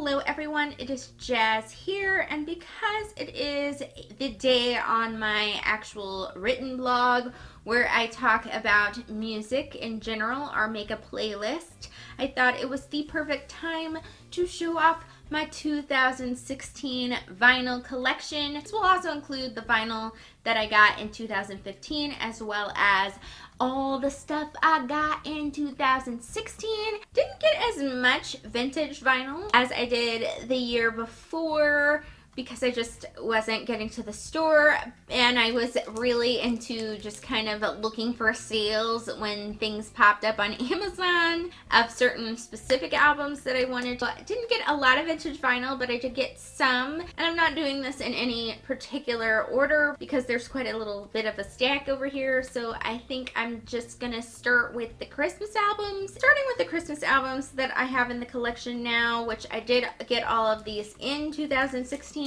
Hello everyone, it is Jazz here, and because it is the day on my actual written blog where I talk about music in general or make a playlist, I thought it was the perfect time to show off my 2016 vinyl collection. This will also include the vinyl that I got in 2015 as well as all the stuff I got in 2016. Didn't get as much vintage vinyl as I did the year before because I just wasn't getting to the store, and I was really into just kind of looking for sales when things popped up on Amazon of certain specific albums that I wanted. I didn't get a lot of vintage vinyl, but I did get some, and I'm not doing this in any particular order because there's quite a little bit of a stack over here, so I think I'm just gonna start with the Christmas albums. Starting with the Christmas albums that I have in the collection now, which I did get all of these in 2016.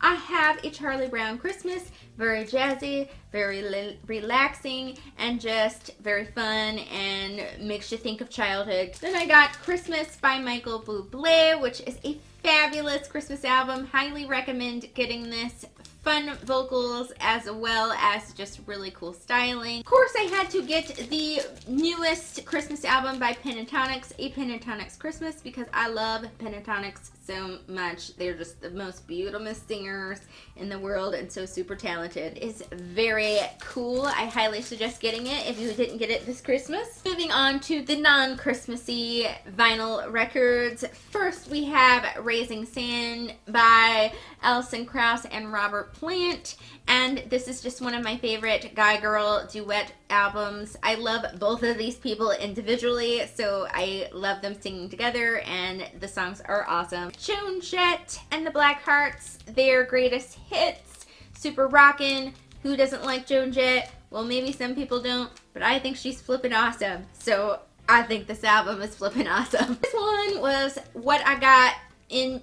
I have A Charlie Brown Christmas, very jazzy, very relaxing, and just very fun and makes you think of childhood. Then I got Christmas by Michael Bublé, which is a fabulous Christmas album. Highly recommend getting this. Fun vocals as well as just really cool styling. Of course, I had to get the newest Christmas album by Pentatonix, A Pentatonix Christmas, because I love Pentatonix so much. They're just the most beautiful singers in the world and so super talented. It's very cool. I highly suggest getting it if you didn't get it this Christmas. Moving on to the non-Christmassy vinyl records. First, we have Raising Sand by Alison Krauss and Robert Plant, and this is just one of my favorite guy-girl duet albums. I love both of these people individually, so I love them singing together, and the songs are awesome. Joan Jett and the Blackhearts, their greatest hits, super rockin'. Who doesn't like Joan Jett? Well, maybe some people don't, but I think she's flippin' awesome, so I think this album is flippin' awesome. This one was what I got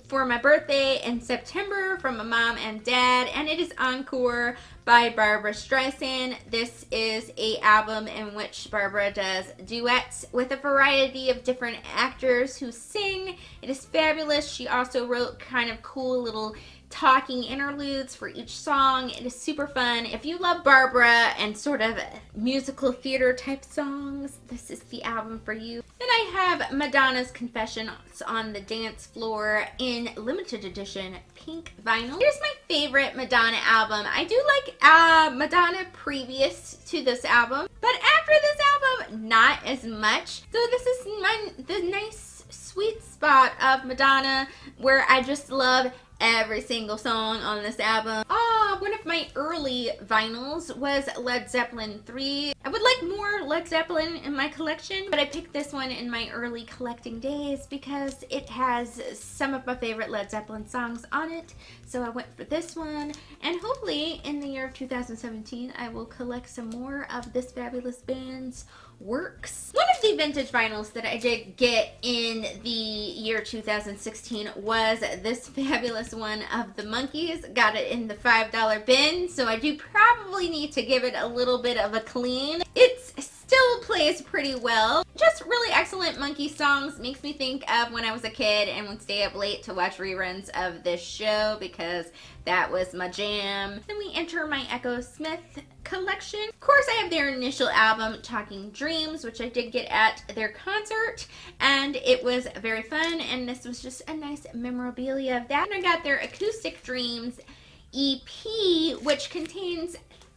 for my birthday in September from my mom and dad, and it is Encore by Barbra Streisand. This is an album in which Barbara does duets with a variety of different actors who sing. It is fabulous. She also wrote kind of cool little talking interludes for each song. It is super fun. If you love Barbara and sort of musical theater type songs, this is the album for you. Then I have Madonna's Confessions on the Dance Floor in limited edition pink vinyl. Here's my favorite Madonna album. I do like Madonna previous to this album, but after this album, not as much. So this is the nice sweet spot of Madonna where I just love every single song on this album. One of my early vinyls was Led Zeppelin 3. I would like more Led Zeppelin in my collection, but I picked this one in my early collecting days because it has some of my favorite Led Zeppelin songs on it. So I went for this one, and hopefully in the year of 2017 I will collect some more of this fabulous band's works. One of the vintage vinyls that I did get in the year 2016 was this fabulous one of the Monkees. Got it in the $5 bin, so I do probably need to give it a little bit of a clean. It still plays pretty well. Just really excellent Monkey songs. Makes me think of when I was a kid and would stay up late to watch reruns of this show because that was my jam. Then we enter my Echo Smith collection. Of course, I have their initial album, Talking Dreams, which I did get at their concert, and it was very fun, and this was just a nice memorabilia of that. And I got their Acoustic Dreams EP, which contains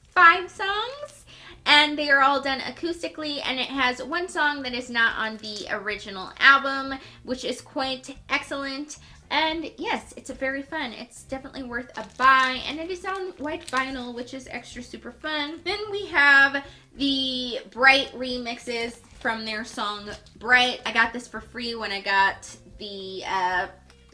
5 songs, and they are all done acoustically, and it has one song that is not on the original album, which is quite excellent. And yes, it's very fun. It's definitely worth a buy, and it is on white vinyl, which is extra super fun. Then we have the Bright remixes from their song Bright. I got this for free when I got the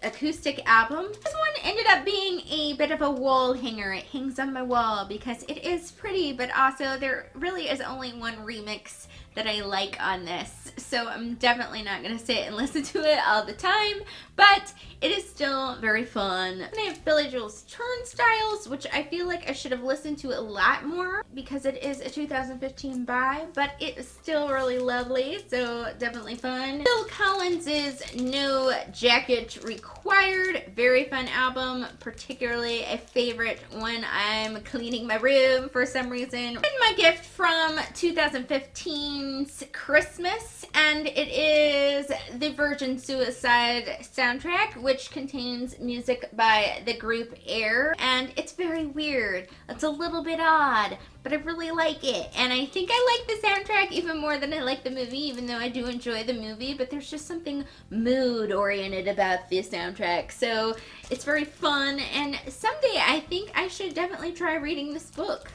acoustic album. This one ended up being a bit of a wall hanger. It hangs on my wall because it is pretty, but also there really is only one remix that I like on this, so I'm definitely not going to sit and listen to it all the time, but it is still very fun. And I have Billy Joel's Turnstiles, which I feel like I should have listened to a lot more because it is a 2015 buy, but it is still really lovely, so definitely fun. Phil Collins's No Jacket Required, very fun album, particularly a favorite when I'm cleaning my room for some reason. And my gift from 2015's Christmas, and it is the Virgin Suicide soundtrack, which contains music by the group Air, and it's very weird. It's a little bit odd, but I really like it, and I think I like the soundtrack even more than I like the movie, even though I do enjoy the movie, but there's just something mood-oriented about the soundtrack, so it's very fun, and someday I think I should definitely try reading this book.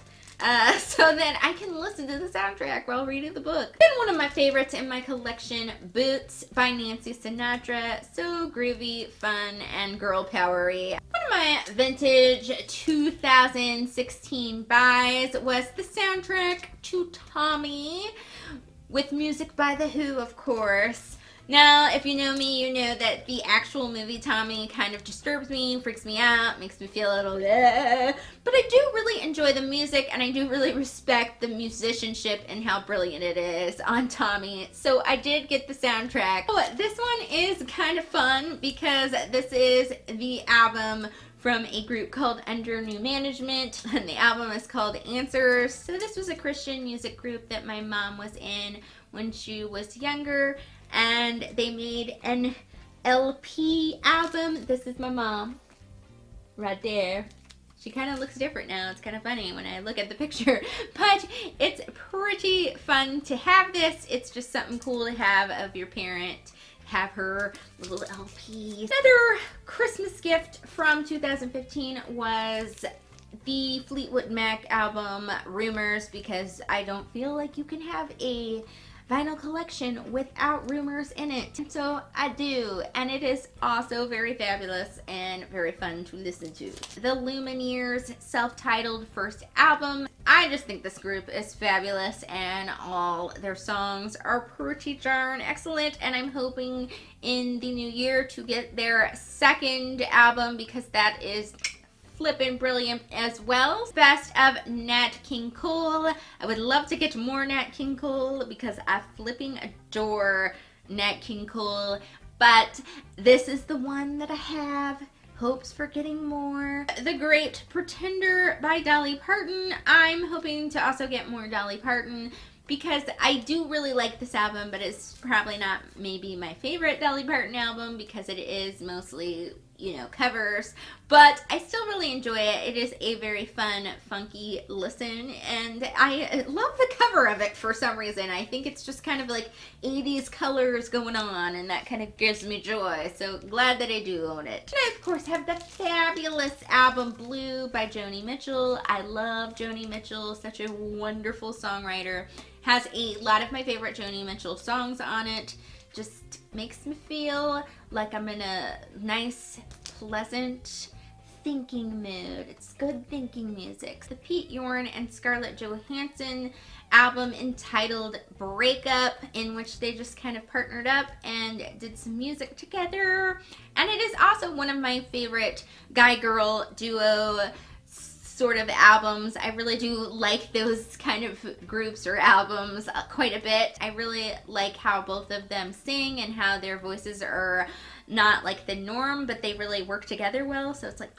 So that I can listen to the soundtrack while reading the book. And one of my favorites in my collection, Boots by Nancy Sinatra. So groovy, fun, and girl powery. One of my vintage 2016 buys was the soundtrack to Tommy, with music by The Who, of course. Now, if you know me, you know that the actual movie Tommy kind of disturbs me, freaks me out, makes me feel a little bleh. But I do really enjoy the music, and I do really respect the musicianship and how brilliant it is on Tommy. So I did get the soundtrack. Oh, this one is kind of fun because this is the album from a group called Under New Management, and the album is called Answers. So this was a Christian music group that my mom was in when she was younger, and they made an LP album. This is my mom right there. She kind of looks different now. It's kind of funny when I look at the picture, but it's pretty fun to have this. It's just something cool to have of your parent, have her little LP. Another Christmas gift from 2015 was the Fleetwood Mac album Rumors, because I don't feel like you can have a vinyl collection without Rumors in it. So I do, and it is also very fabulous and very fun to listen to. The Lumineers' self-titled first album. I just think this group is fabulous, and all their songs are pretty darn excellent, and I'm hoping in the new year to get their second album, because that is flippin' brilliant as well. Best of Nat King Cole. I would love to get more Nat King Cole because I flipping adore Nat King Cole, but this is the one that I have hopes for getting more. The Great Pretender by Dolly Parton. I'm hoping to also get more Dolly Parton because I do really like this album, but it's probably not maybe my favorite Dolly Parton album because it is mostly, you know, covers, but I still really enjoy it. It is a very fun, funky listen, and I love the cover of it for some reason. I think it's just kind of like 80s colors going on, and that kind of gives me joy, so glad that I do own it. And I, of course, have the fabulous album Blue by Joni Mitchell. I love Joni Mitchell, such a wonderful songwriter. Has a lot of my favorite Joni Mitchell songs on it. Just makes me feel like I'm in a nice, pleasant thinking mood. It's good thinking music. The Pete Yorn and Scarlett Johansson album entitled Breakup, in which they just kind of partnered up and did some music together. And it is also one of my favorite guy-girl duo sort of albums. I really do like those kind of groups or albums quite a bit. I really like how both of them sing and how their voices are not like the norm, but they really work together well, so it's like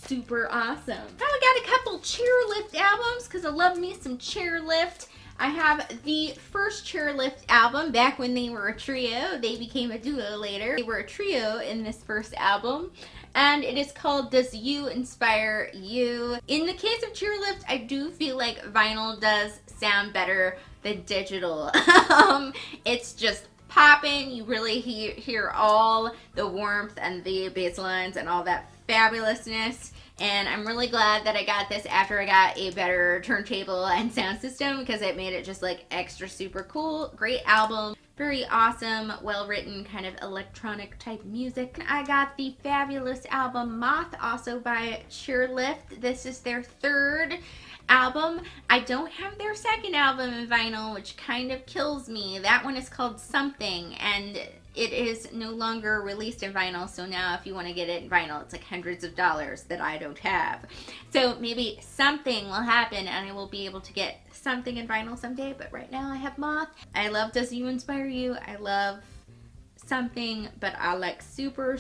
super awesome. Now I got a couple Chairlift albums because I love me some Chairlift. I have the first Chairlift album back when they were a trio. They became a duo later. They were a trio in this first album, and it is called Does You Inspire You? In the case of Chairlift, I do feel like vinyl does sound better than digital. It's just popping. You really hear all the warmth and the bass lines and all that fabulousness. And I'm really glad that I got this after I got a better turntable and sound system, because it made it just like extra super cool. Great album. Very awesome, well-written, kind of electronic type music. I got the fabulous album Moth, also by Chairlift. This is their third album. I don't have their second album in vinyl, which kind of kills me. That one is called Something, and it is no longer released in vinyl, so now if you want to get it in vinyl, it's like hundreds of dollars that I don't have. So maybe something will happen and I will be able to get something in vinyl someday, but right now I have Moth. I love Does You Inspire You? I love Something, but I like super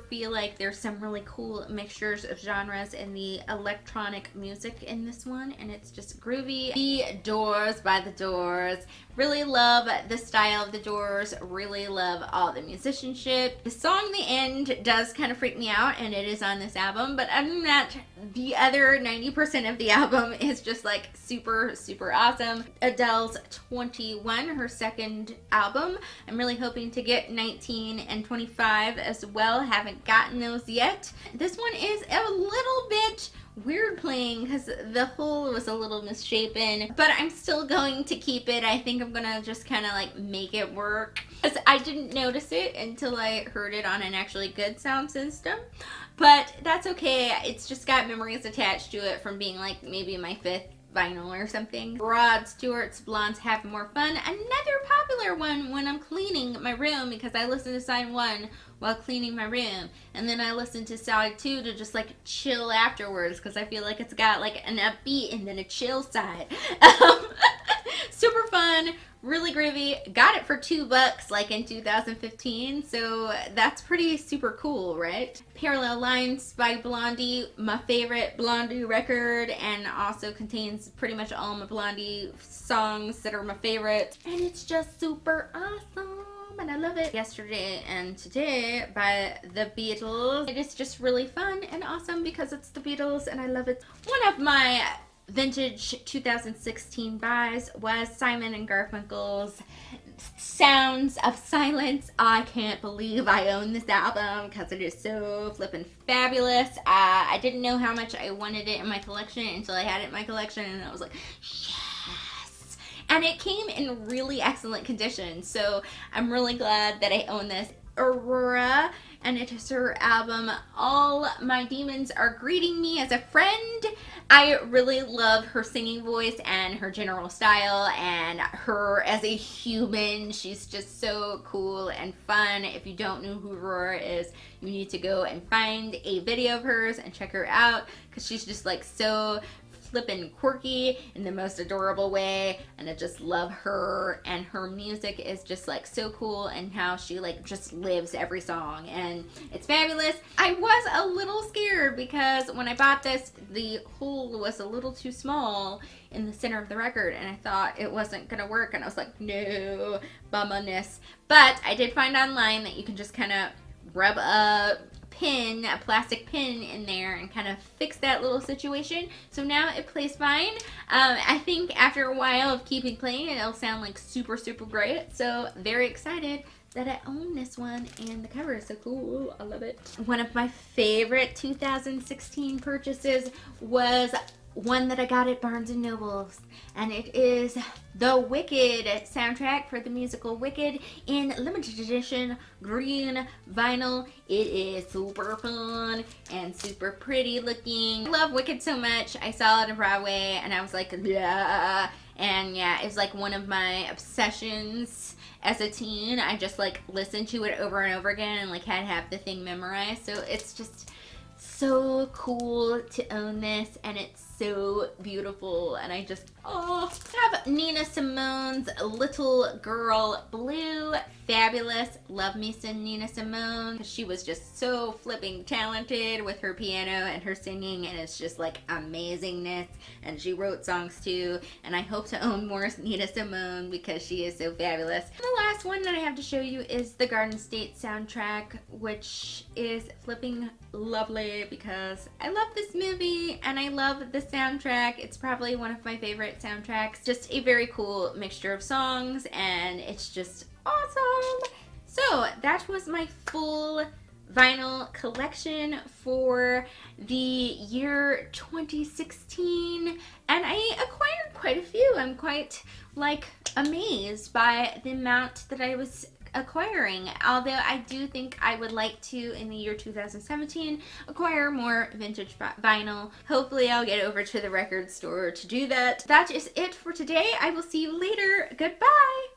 feel like there's some really cool mixtures of genres in the electronic music in this one, and it's just groovy. The Doors by The Doors. Really love the style of The Doors, really love all the musicianship. The song The End does kind of freak me out, and it is on this album, but other than that, the other 90% of the album is just like super awesome. Adele's 21, her second album. I'm really hoping to get 19 and 25 as well. Haven't gotten those yet. This one is a little bit weird playing because the hole was a little misshapen, but I'm still going to keep it. I think I'm gonna just kind of like make it work because I didn't notice it until I heard it on an actually good sound system, but that's okay. It's just got memories attached to it from being like maybe my 5th vinyl or something. Rod Stewart's Blondes Have More Fun, another popular one when I'm cleaning my room, because I listen to side 1 while cleaning my room, and then I listen to side 2 to just like chill afterwards, because I feel like it's got like an upbeat and then a chill side. Super fun, really groovy. Got it for $2 like in 2015, so that's pretty super cool, right? Parallel Lines by Blondie, my favorite Blondie record, and also contains pretty much all my Blondie songs that are my favorite, and it's just super awesome and I love it. Yesterday and Today by the Beatles. It is just really fun and awesome because it's the Beatles and I love it. One of my vintage 2016 buys was Simon and Garfunkel's Sounds of Silence. I can't believe I own this album because it is so flippin' fabulous. I didn't know how much I wanted it in my collection until I had it in my collection, and I was like, yes! And it came in really excellent condition, so I'm really glad that I own this. Aurora, and it is her album All My Demons Are Greeting Me as a Friend. I really love her singing voice and her general style and her as a human. She's just so cool and fun. If you don't know who Aurora is, you need to go and find a video of hers and check her out because she's just like so flippin' quirky in the most adorable way, and I just love her, and her music is just like so cool, and how she like just lives every song, and it's fabulous. I was a little scared because when I bought this, the hole was a little too small in the center of the record, and I thought it wasn't gonna work, and I was like, no, bumminess. But I did find online that you can just kind of rub a plastic pin in there and kind of fix that little situation. So now it plays fine. I think after a while of keeping playing, it'll sound like super great. So very excited that I own this one, and the cover is so cool. I love it. One of my favorite 2016 purchases was one that I got at Barnes & Noble's, and it is the Wicked soundtrack for the musical Wicked in limited edition green vinyl. It is super fun and super pretty looking. I love Wicked so much. I saw it on Broadway and I was like, yeah. And yeah, it was like one of my obsessions as a teen. I just like listened to it over and over again and like had to have the thing memorized. So it's just so cool to own this, and it's so beautiful, and I just have Nina Simone's Little Girl Blue. Fabulous. Love me some Nina Simone. She was just so flipping talented with her piano and her singing, and it's just like amazingness, and she wrote songs too, and I hope to own more Nina Simone because she is so fabulous. And the last one that I have to show you is the Garden State soundtrack, which is flipping lovely because I love this movie and I love the soundtrack. It's probably one of my favorite soundtracks. Just a very cool mixture of songs, and it's just awesome. So that was my full vinyl collection for the year 2016, and I acquired quite a few. I'm quite like amazed by the amount that I was acquiring, although I do think I would like to, in the year 2017, acquire more vintage vinyl. Hopefully I'll get over to the record store to do that. That is it for today. I will see you later. Goodbye!